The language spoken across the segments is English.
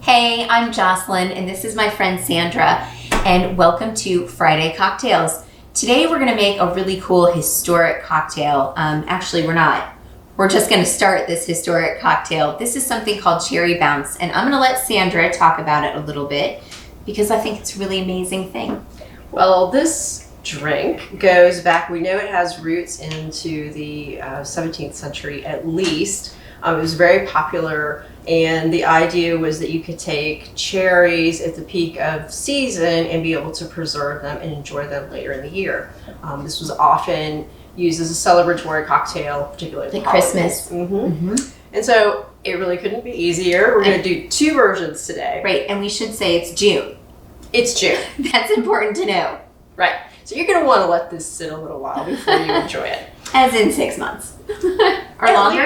Hey, I'm Jocelyn, and this is my friend Sandra, and welcome to Friday Cocktails. Today we're going to make a really cool historic cocktail. Actually, we're not. We're just going to start this historic cocktail. This is something called Cherry Bounce, and I'm going to let Sandra talk about it a little bit because I think it's a really amazing thing. Well, this drink goes back, we know it has roots into the 17th century at least. It was very popular, and the idea was that you could take cherries at the peak of season and be able to preserve them and enjoy them later in the year. This was often used as a celebratory cocktail, particularly Like Christmas. And so it really couldn't be easier. We're going to do two versions today. Right, and we should say it's June. It's June. That's important to know. Right. So you're going to want to let this sit a little while before you enjoy it. As in 6 months. Or at longer?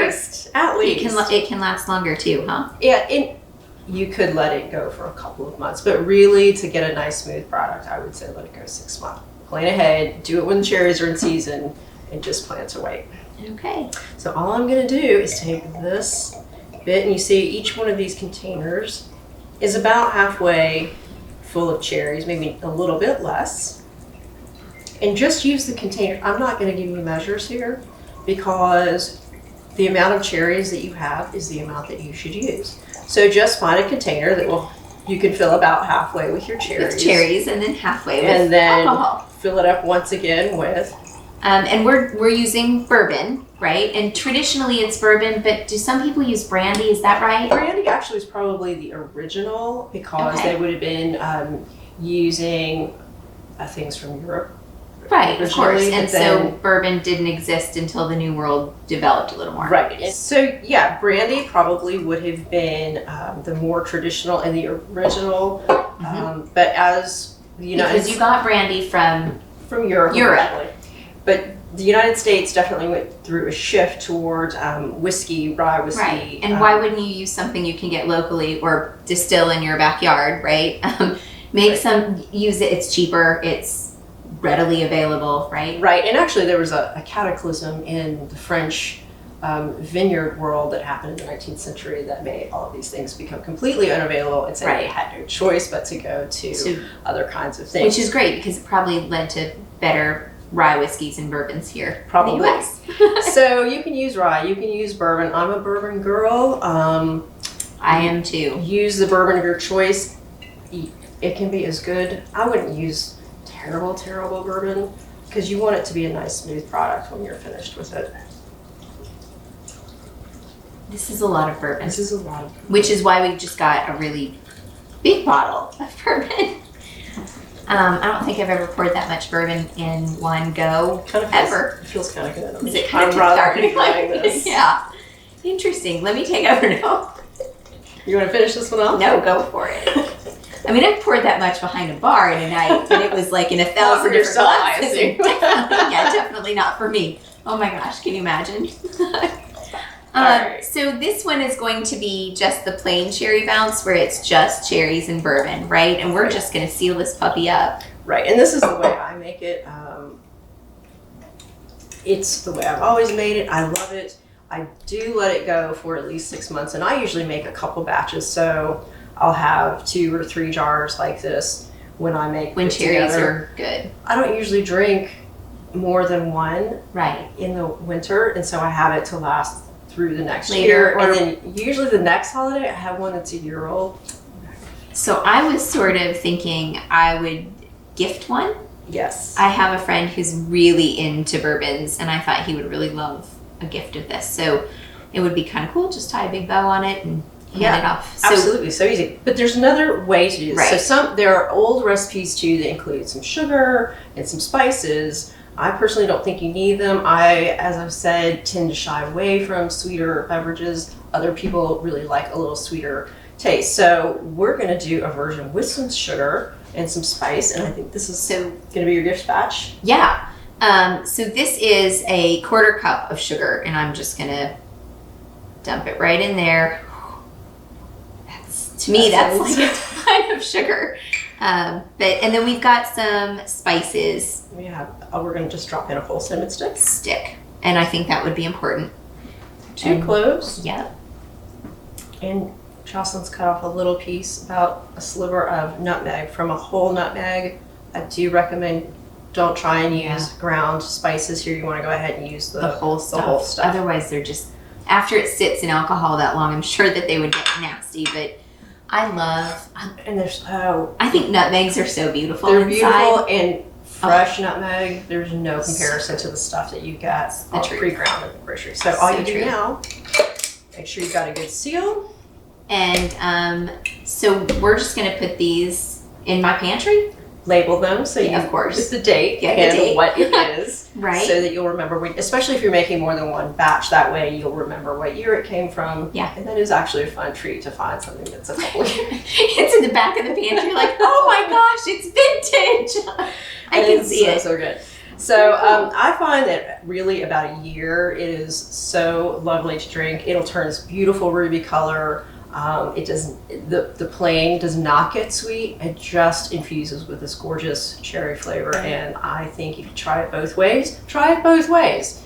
At least. It can last longer too, huh? Yeah, you could let it go for a couple of months, but really to get a nice smooth product, I would say let it go 6 months. Plan ahead, do it when the cherries are in season, and just plan to wait. Okay. So all I'm going to do is take this bit, and you see each one of these containers is about halfway full of cherries, maybe a little bit less. And just use the container. I'm not going to give you measures here because the amount of cherries that you have is the amount that you should use. So just find a container that you can fill about halfway with your cherries. With cherries and then halfway with and then alcohol. Fill it up once again with. And we're using bourbon, right? And traditionally it's bourbon, but do some people use brandy? Is that right? Brandy actually is probably the original because they would have been using things from Europe. Right, of course. And so bourbon didn't exist until the New World developed a little more. Right. So yeah, brandy probably would have been the more traditional and the original. But as the United States, because you got brandy from Europe. Originally. But the United States definitely went through a shift towards whiskey, rye whiskey. Right. And why wouldn't you use something you can get locally or distill in your backyard, right? Use it. It's cheaper. It's readily available, right? Right, and actually there was a cataclysm in the French vineyard world that happened in the 19th century that made all of these things become completely unavailable, and so they had no choice but to go to other kinds of things. Which is great because it probably led to better rye whiskeys and bourbons here. Probably. In the US. So you can use rye, you can use bourbon. I'm a bourbon girl. I am too. Use the bourbon of your choice. It can be as good. I wouldn't use terrible bourbon because you want it to be a nice smooth product when you're finished with it. This is a lot of bourbon. This is a lot of bourbon. Which is why we just got a really big bottle of bourbon. I don't think I've ever poured that much bourbon in one go ever. It feels kind of good. Is it kind I'm of rather enjoying this. Yeah. Interesting. Let me take over now. You want to finish this one off? No, go for it. I mean, I've poured that much behind a bar in a night, and it was like in 1,000 different glasses. Definitely not for me. Oh my gosh, can you imagine? Right. So this one is going to be just the plain cherry bounce, where it's just cherries and bourbon, right? And we're just going to seal this puppy up. Right, and this is the way I make it. It's the way I've always made it. I love it. I do let it go for at least 6 months, and I usually make a couple batches, so I'll have 2 or 3 jars like this when I make when it cherries together. are good. I don't usually drink more than one in the winter, and so I have it to last through the next year. And then usually the next holiday, I have one that's a year old. So I was sort of thinking I would gift one. Yes. I have a friend who's really into bourbons, and I thought he would really love a gift of this. So it would be kind of cool. Just tie a big bow on it and hand it off. Absolutely, so easy. But there's another way to do this. Right. So there are old recipes too that include some sugar and some spices. I personally don't think you need them. As I've said, tend to shy away from sweeter beverages. Other people really like a little sweeter taste. So we're going to do a version with some sugar and some spice, and I think this is going to be your gift batch. Yeah. So this is a 1/4 cup of sugar, and I'm just going to dump it right in there. To me, that's like a ton of sugar. And then we've got some spices. We're going to just drop in a whole cinnamon stick. And I think that would be important. 2 cloves. Yep. And Jocelyn's cut off a little piece, about a sliver of nutmeg from a whole nutmeg. I do recommend don't try and use ground spices here. You want to go ahead and use the whole stuff. Otherwise, they're just, after it sits in alcohol that long, I'm sure that they would get nasty. But I love, and they're so, I think nutmegs are so beautiful. They're inside. beautiful, and fresh nutmeg, there's no comparison to the stuff that you get pre-ground at the grocery. So all you do now, make sure you've got a good seal. And so we're just going to put these in my pantry. Label them so you, of course, with the date and what it is, right? So that you'll remember, especially if you're making more than one batch. That way, you'll remember what year it came from. Yeah, and that is actually a fun treat to find something that's a couple years. It's in the back of the pantry, like, oh my gosh, it's vintage. I can see it. So good. So I find that really about a year, it is so lovely to drink. It'll turn this beautiful ruby color. It doesn't, the plain does not get sweet. It just infuses with this gorgeous cherry flavor. And I think if you try it both ways,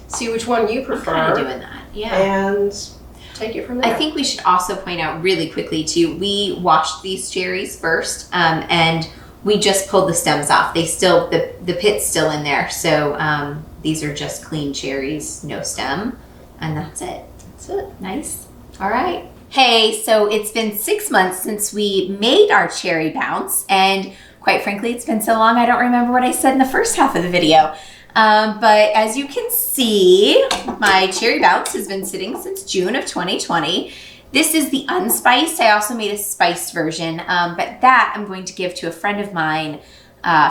see which one you prefer. I'm kind of doing that, yeah. And take it from there. I think we should also point out really quickly too, we washed these cherries first, and we just pulled the stems off. They still, the pit's still in there. So these are just clean cherries, no stem, and that's it. That's it. Nice. All right. Hey, so it's been 6 months since we made our cherry bounce, and quite frankly, it's been so long I don't remember what I said in the first half of the video. But as you can see, my cherry bounce has been sitting since June of 2020. This is the unspiced. I also made a spiced version, but that I'm going to give to a friend of mine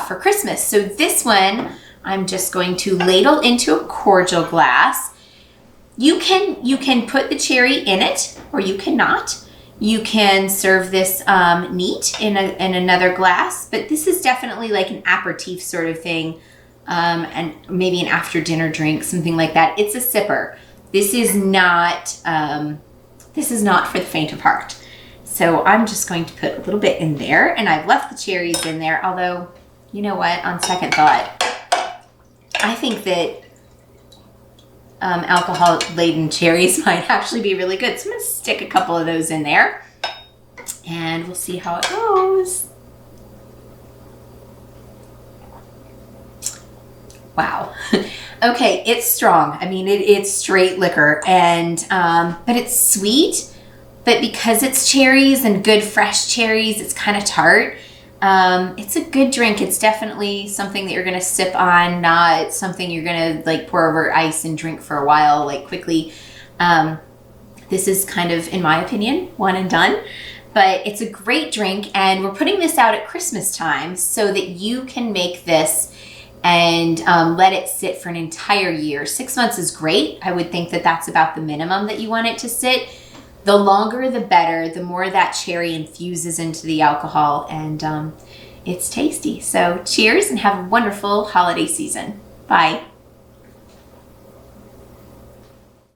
for Christmas. So this one, I'm just going to ladle into a cordial glass. You can put the cherry in it, or you cannot. You can serve this neat in another glass, but this is definitely like an aperitif sort of thing, and maybe an after dinner drink, something like that. It's a sipper. This is not for the faint of heart. So I'm just going to put a little bit in there, and I've left the cherries in there. Although, you know what? On second thought, I think that alcohol-laden cherries might actually be really good. So I'm going to stick a couple of those in there, and we'll see how it goes. Wow. Okay, it's strong. I mean, it's straight liquor, and but it's sweet. But because it's cherries and good fresh cherries, it's kind of tart. It's a good drink. It's definitely something that you're going to sip on, not something you're going to like pour over ice and drink for a while, like quickly. This is kind of, in my opinion, one and done, but it's a great drink, and we're putting this out at Christmas time so that you can make this and let it sit for an entire year. 6 months is great. I would think that that's about the minimum that you want it to sit. The longer, the better. The more that cherry infuses into the alcohol, and it's tasty. So cheers, and have a wonderful holiday season. Bye.